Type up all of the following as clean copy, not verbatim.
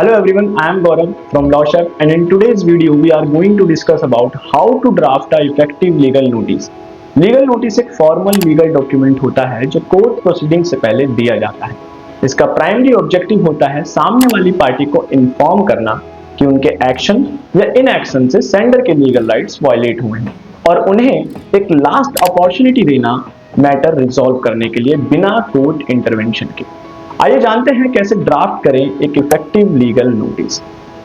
Hello everyone, I am Gaurav from LawShep, and in today's video we are going to discuss about how to draft a effective legal notice. Legal notice एक formal legal document होता है जो court proceeding से पहले दिया जाता है। इसका प्राइमरी ऑब्जेक्टिव होता है सामने वाली पार्टी को इन्फॉर्म करना कि उनके एक्शन या इनएक्शन से सेंडर के लीगल राइट्स वायलेट हुए हैं और उन्हें एक लास्ट अपॉर्चुनिटी देना मैटर रिजॉल्व करने के लिए बिना कोर्ट इंटरवेंशन के। आइए जानते हैं कैसे ड्राफ्ट करें एक effective legal notice.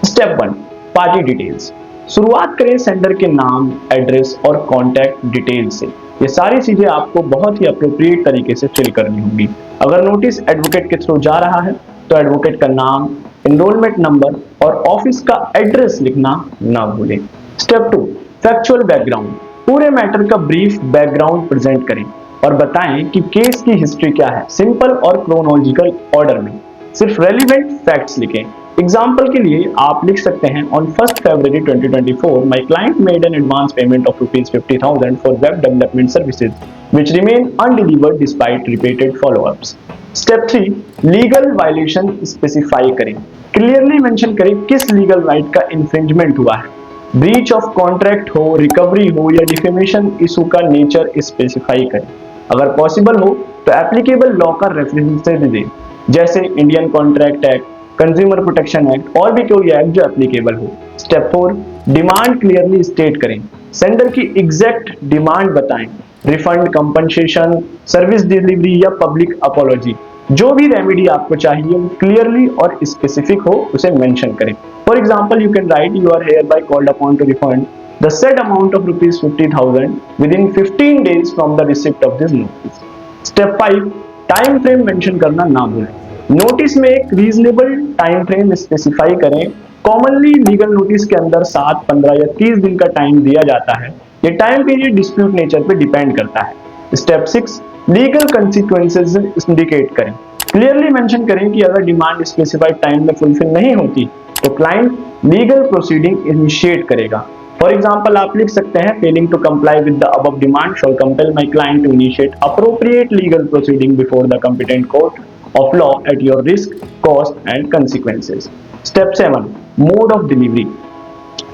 Step 1, party details. शुरुआत करें सेंडर के नाम, एड्रेस और कॉन्टैक्ट डिटेल से। ये सारी चीजें आपको बहुत ही अप्रोप्रिएट तरीके से फिल करनी होंगी। अगर नोटिस एडवोकेट के थ्रू जा रहा है तो एडवोकेट का नाम, एनरोलमेंट नंबर और ऑफिस का एड्रेस लिखना ना भूलें। Step 2, factual background. पूरे मैटर का ब्रीफ बैकग्राउंड प्रेजेंट करें और बताएं कि केस की हिस्ट्री क्या है, सिंपल और क्रोनोलॉजिकल ऑर्डर में। सिर्फ रेलिवेंट फैक्ट्स लिखें। एग्जांपल के लिए आप लिख सकते हैं on 1 February 2024 my client made an advance payment of ₹50,000 for web development services which remain undelivered despite repeated follow-ups. Step 3, legal violation specify करें। क्लियरली मेंशन करें किस लीगल राइट का इन्फ्रिंजमेंट हुआ है। ब्रीच ऑफ कॉन्ट्रैक्ट हो, recovery हो या defamation issue का नेचर स्पेसिफाई करें। अगर पॉसिबल हो तो एप्लीकेबल लॉ का रेफरेंस दे दें, जैसे Indian contract act, consumer protection act और भी कोई एक्ट जो एप्लीकेबल हो। स्टेप 4, डिमांड क्लियरली स्टेट करें। सेंडर की एग्जैक्ट डिमांड बताएं। रिफंड, कंपनसेशन, सर्विस डिलीवरी या पब्लिक अपॉलॉजी, जो भी रेमेडी आपको चाहिए वो क्लियरली और स्पेसिफिक हो उसे मेंशन करें। For example you can write you are hereby called upon to refund the said amount of ₹50,000 within 15 days from the receipt of this notice. Step 5, time frame mention करना ना भूलें। Notice में एक reasonable time frame specify करें। Commonly legal notice के अंदर 7, 15 या 30 दिन का टाइम दिया जाता है। ये टाइम पीरियड डिस्प्यूट नेचर पे डिपेंड करता है। स्टेप 6, लीगल कंसिक्वेंसेस इंडिकेट करें। क्लियरली मेंशन करें कि अगर डिमांड स्पेसिफाइड टाइम में फुलफिल नहीं होती तो क्लाइंट लीगल प्रोसीडिंग इनिशिएट करेगा। फॉर एग्जाम्पल आप लिख सकते हैं failing to comply with the above demand shall compel my client to initiate appropriate legal proceeding before the competent court of law at your risk, cost and consequences. Step 7, mode of delivery.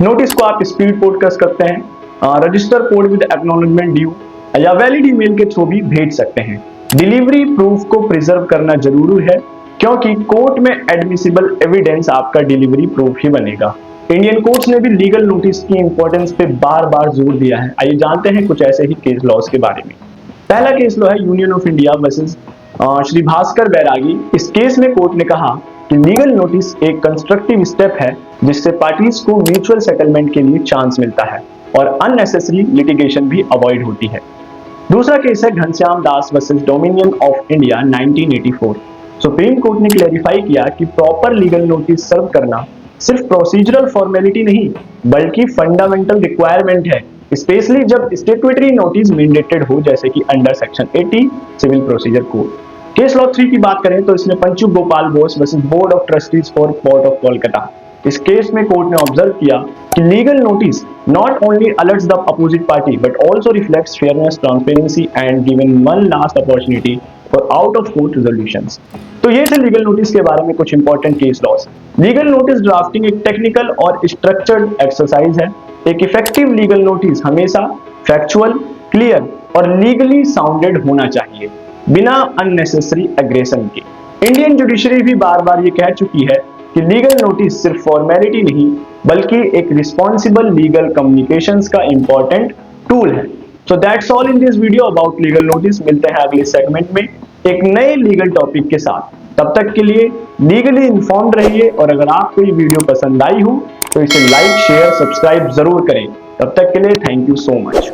Notice को आप speed port कर सकते हैं, register port with acknowledgement due या valid email के through भी भेज सकते हैं। डिलीवरी प्रूफ को प्रिजर्व करना जरूरी है क्योंकि कोर्ट में एडमिसिबल एविडेंस आपका डिलीवरी प्रूफ ही बनेगा। इंडियन कोर्ट्स ने भी लीगल नोटिस की इंपॉर्टेंस पे बार बार जोर दिया है। आइए जानते हैं कुछ ऐसे ही केस लॉस के बारे में। पहला केस लॉ है union of India versus Shri Bhaskar Bairagi. इस केस में कोर्ट ने कहा कि लीगल नोटिस एक कंस्ट्रक्टिव स्टेप है जिससे पार्टीज को म्यूचुअल सेटलमेंट के लिए चांस मिलता है और अननेसेसरी लिटिगेशन भी अवॉइड होती है। दूसरा केस है Ghanshyam Das versus dominion of India 1984। Supreme court ने क्लैरिफाई किया कि प्रॉपर लीगल नोटिस सर्व करना सिर्फ प्रोसीजरल फॉर्मेलिटी नहीं बल्कि फंडामेंटल रिक्वायरमेंट है, स्पेशली जब स्टैट्यूटरी नोटिस मैंडेटेड हो, जैसे कि under section 80 civil procedure code. Case law 3 की बात करें तो इसमें Panchu Gopal Bose versus board of trustees for port of Kolkata. इस केस में कोर्ट ने ऑब्जर्व किया कि legal notice not only alerts the opposite party but also reflects fairness, transparency and given one last opportunity for out of court resolutions. तो ये थे legal notice के बारे में कुछ important case laws. Legal notice drafting एक technical और structured exercise है। एक इफेक्टिव लीगल नोटिस हमेशा फैक्चुअल, क्लियर और लीगली साउंडेड होना चाहिए, बिना अननेसेसरी एग्रेशन के। इंडियन जुडिशरी भी बार बार ये कह चुकी है कि लीगल नोटिस सिर्फ फॉर्मेलिटी नहीं बल्कि एक रिस्पॉन्सिबल लीगल कम्युनिकेशंस का इंपॉर्टेंट टूल है। So that's all in this video about legal notice. मिलते हैं अगले सेगमेंट में एक नए लीगल टॉपिक के साथ। तब तक के लिए लीगली इन्फॉर्म्ड रहिए और अगर आपको ये वीडियो पसंद आई हो तो इसे लाइक, शेयर, सब्सक्राइब जरूर करें। तब तक के लिए थैंक यू सो मच।